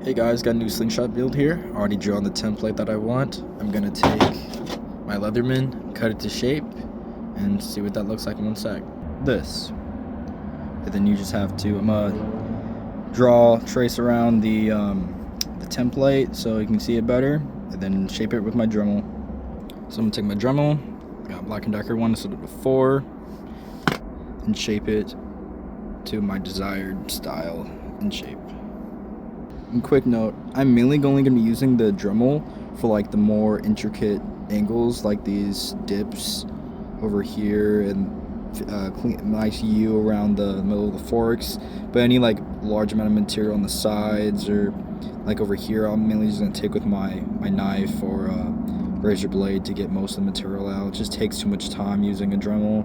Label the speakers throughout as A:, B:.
A: Hey guys, got a new slingshot build here. Already drawn the template that I want. I'm gonna take my Leatherman, cut it to shape, and see what that looks like in one sec. This. And then you just have to, I'm gonna trace around the template so you can see it better, and then shape it with my Dremel. So I'm gonna take my Dremel, got Black & Decker one instead of the 4, and shape it to my desired style and shape. And quick note, I'm mainly only going to be using the Dremel for like the more intricate angles, like these dips over here and clean, nice U around the middle of the forks. But any like large amount of material on the sides or like over here, I'm mainly just going to take with my knife or razor blade to get most of the material out. It just takes too much time using a Dremel,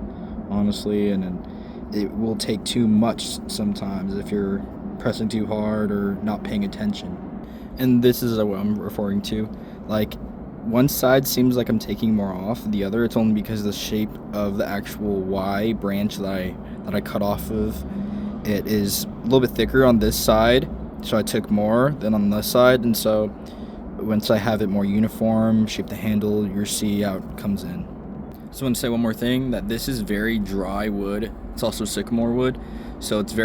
A: honestly, and it will take too much sometimes if you're pressing too hard or not paying attention. And this is what I'm referring to. Like, one side seems like I'm taking more off, the other it's only because the shape of the actual Y branch that I cut off of, it is a little bit thicker on this side, so I took more than on this side. And so once I have it more uniform, shape the handle, you'll see how it comes in. So I want to say one more thing, that this is very dry wood. It's also sycamore wood, so it's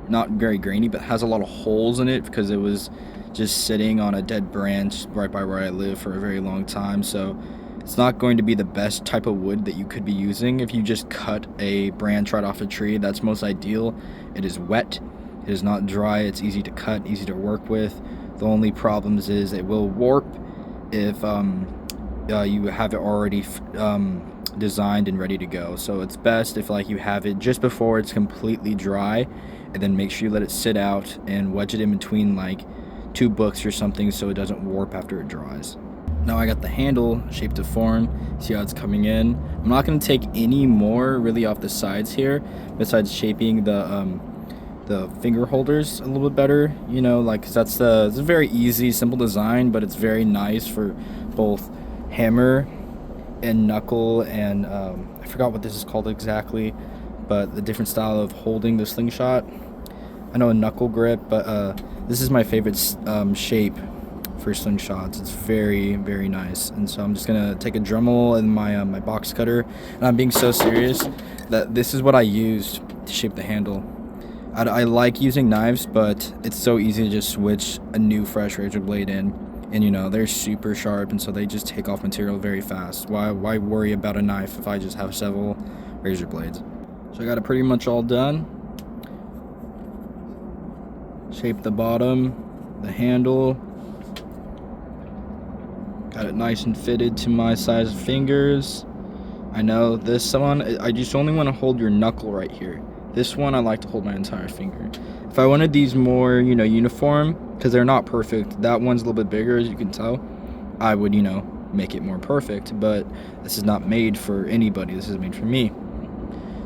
A: not very grainy, but has a lot of holes in it because it was just sitting on a dead branch right by where I live for a very long time. So it's not going to be the best type of wood that you could be using if you just cut a branch right off a tree. That's most ideal. It is wet, it is not dry, it's easy to cut, easy to work with. The only problems is it will warp if you have it already designed and ready to go. So it's best if like you have it just before it's completely dry, and then make sure you let it sit out and wedge it in between like 2 books or something so it doesn't warp after it dries. Now I got the handle shaped to form. See how it's coming in. I'm not going to take any more really off the sides here besides shaping the finger holders a little bit better, you know, like, 'cause it's a very easy, simple design, but it's very nice for both hammer and knuckle and I forgot what this is called exactly, but the different style of holding the slingshot. I know a knuckle grip, but this is my favorite shape for slingshots. It's very, very nice. And so I'm just gonna take a Dremel and my box cutter, and I'm being so serious that this is what I used to shape the handle. I like using knives, but it's so easy to just switch a new fresh razor blade in, and you know, they're super sharp, and so they just take off material very fast. Why worry about a knife if I just have several razor blades? So I got it pretty much all done. Shape the bottom, the handle. Got it nice and fitted to my size of fingers. I know this one, I just only want to hold your knuckle right here. This one I like to hold my entire finger. If I wanted these more, you know, uniform, because they're not perfect, that one's a little bit bigger as you can tell, I would, you know, make it more perfect, but this is not made for anybody, this is made for me.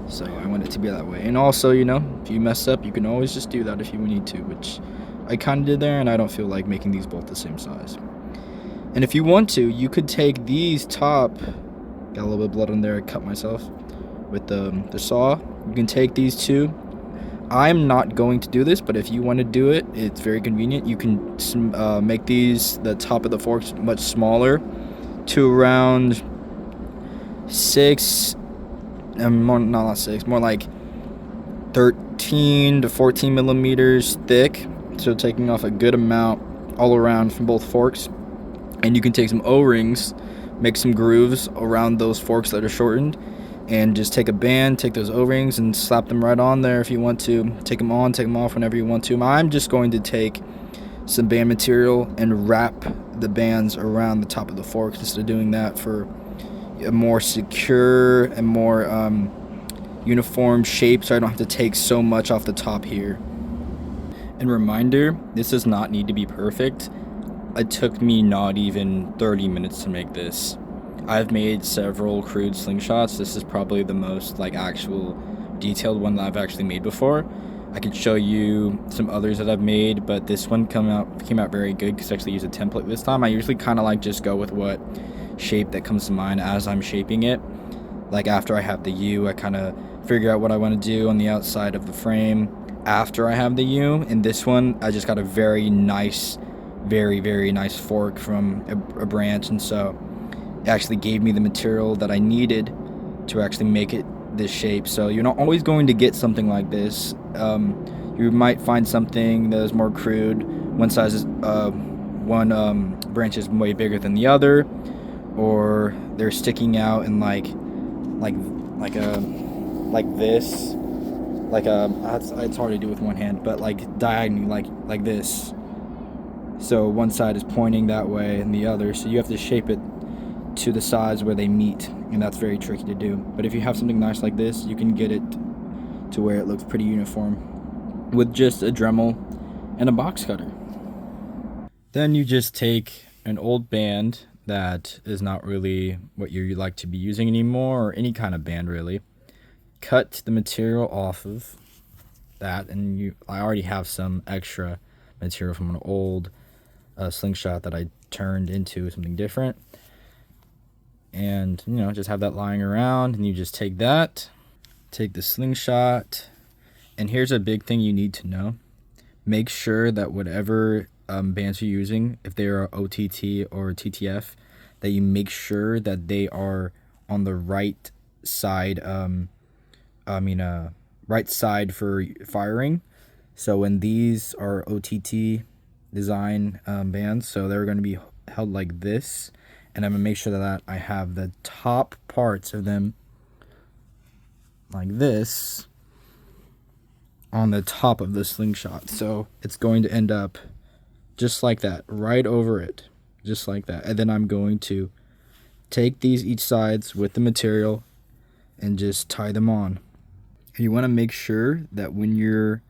A: So I want it to be that way. And also, you know, if you mess up, you can always just do that if you need to, which I kind of did there, and I don't feel like making these both the same size. And if you want to, you could take these top, got a little bit of blood on there, I cut myself with the saw. You can take these two. I'm not going to do this, but if you want to do it, it's very convenient. You can make these, the top of the forks, much smaller to around 6, not 6, more like 13 to 14 millimeters thick. So taking off a good amount all around from both forks. And you can take some O-rings, make some grooves around those forks that are shortened, and just take a band, take those O-rings and slap them right on there if you want to. Take them on, take them off whenever you want to. I'm just going to take some band material and wrap the bands around the top of the forks instead of doing that for a more secure and more uniform shape, so I don't have to take so much off the top here. And reminder, this does not need to be perfect. It took me not even 30 minutes to make this. I've made several crude slingshots. This is probably the most like actual detailed one that I've actually made before. I could show you some others that I've made, but this one came out very good because I actually used a template this time. I usually kind of like just go with what shape that comes to mind as I'm shaping it. Like after I have the U, I kind of figure out what I want to do on the outside of the frame after I have the U. In this one, I just got a very nice very, very nice fork from a branch, and so it actually gave me the material that I needed to actually make it this shape. So you're not always going to get something like this. You might find something that is more crude. One size is one branch is way bigger than the other, or they're sticking out in like this, it's hard to do with one hand, but like diagonally, like this. So one side is pointing that way and the other, so you have to shape it to the sides where they meet, and that's very tricky to do. But if you have something nice like this, you can get it to where it looks pretty uniform with just a Dremel and a box cutter. Then you just take an old band that is not really what you like to be using anymore, or any kind of band really. Cut the material off of that, and I already have some extra material from an old slingshot that I turned into something different, and just have that lying around, and you just take the slingshot. And here's a big thing you need to know: make sure that whatever bands you're using, if they are OTT or TTF, that you make sure that they are on the right side, right side for firing. So when these are OTT design bands, so they're going to be held like this, and I'm going to make sure that I have the top parts of them like this on the top of the slingshot. So it's going to end up just like that, right over it, just like that. And then I'm going to take these each sides with the material and just tie them on. And you want to make sure that when you're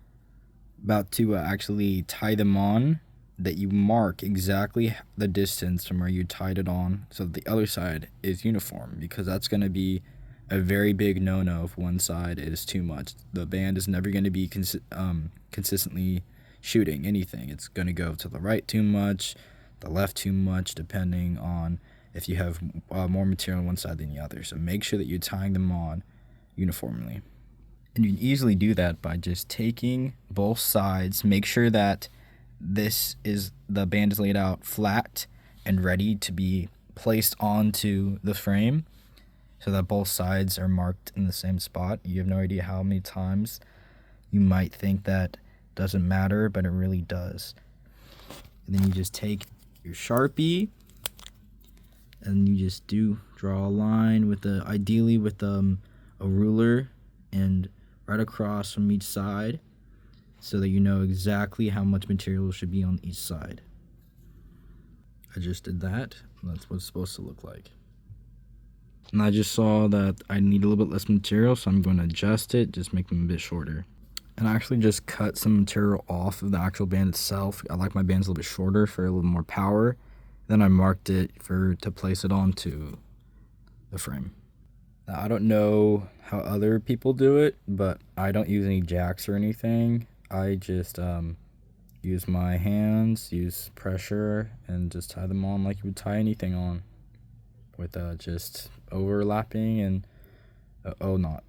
A: about to actually tie them on, that you mark exactly the distance from where you tied it on, so that the other side is uniform, because that's going to be a very big no-no if one side is too much. The band is never going to be consistently shooting anything. It's going to go to the right too much, the left too much, depending on if you have more material on one side than the other. So make sure that you're tying them on uniformly. And you can easily do that by just taking both sides. Make sure that the band is laid out flat and ready to be placed onto the frame, so that both sides are marked in the same spot. You have no idea how many times you might think that doesn't matter, but it really does. And then you just take your Sharpie and you just draw a line with ideally with a ruler, and right across from each side, so that you know exactly how much material should be on each side. I just did that. That's what it's supposed to look like. And I just saw that I need a little bit less material, so I'm going to adjust it, just make them a bit shorter. And I actually just cut some material off of the actual band itself. I like my bands a little bit shorter for a little more power. Then I marked it to place it onto the frame. Now, I don't know how other people do it, but I don't use any jacks or anything. I just use my hands, use pressure, and just tie them on like you would tie anything on, with just overlapping and knot.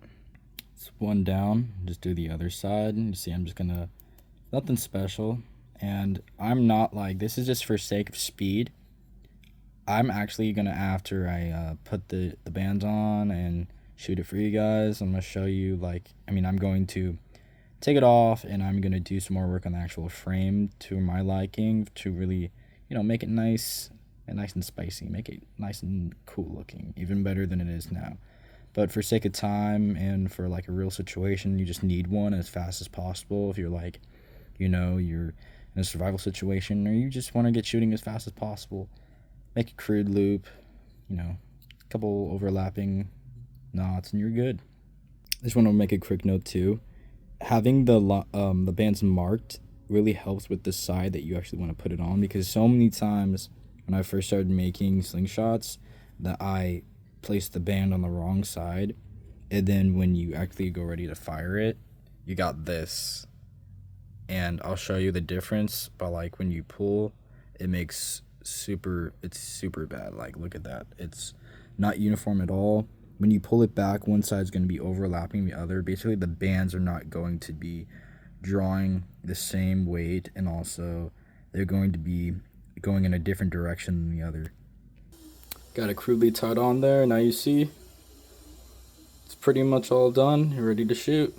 A: It's one down, just do the other side. You see, I'm just gonna, nothing special, and I'm not like, this is just for sake of speed. I'm actually gonna, after I put the bands on and shoot it for you guys, I'm gonna show you, I'm going to take it off, and I'm gonna do some more work on the actual frame to my liking, to really, make it nice and spicy, make it nice and cool looking, even better than it is now. But for sake of time and for like a real situation, you just need one as fast as possible. If you're you're in a survival situation, or you just want to get shooting as fast as possible, make a crude loop, a couple overlapping knots, and you're good. I just want to make a quick note too. Having the bands marked really helps with the side that you actually want to put it on, because so many times when I first started making slingshots, that I placed the band on the wrong side, and then when you actually go ready to fire it, you got this. And I'll show you the difference, but when you pull, it's super bad. Look at that. It's not uniform at all. When you pull it back, one side's going to be overlapping the other. Basically, the bands are not going to be drawing the same weight, and also they're going to be going in a different direction than the other. Got it crudely tied on there. Now you see it's pretty much all done. You're ready to shoot.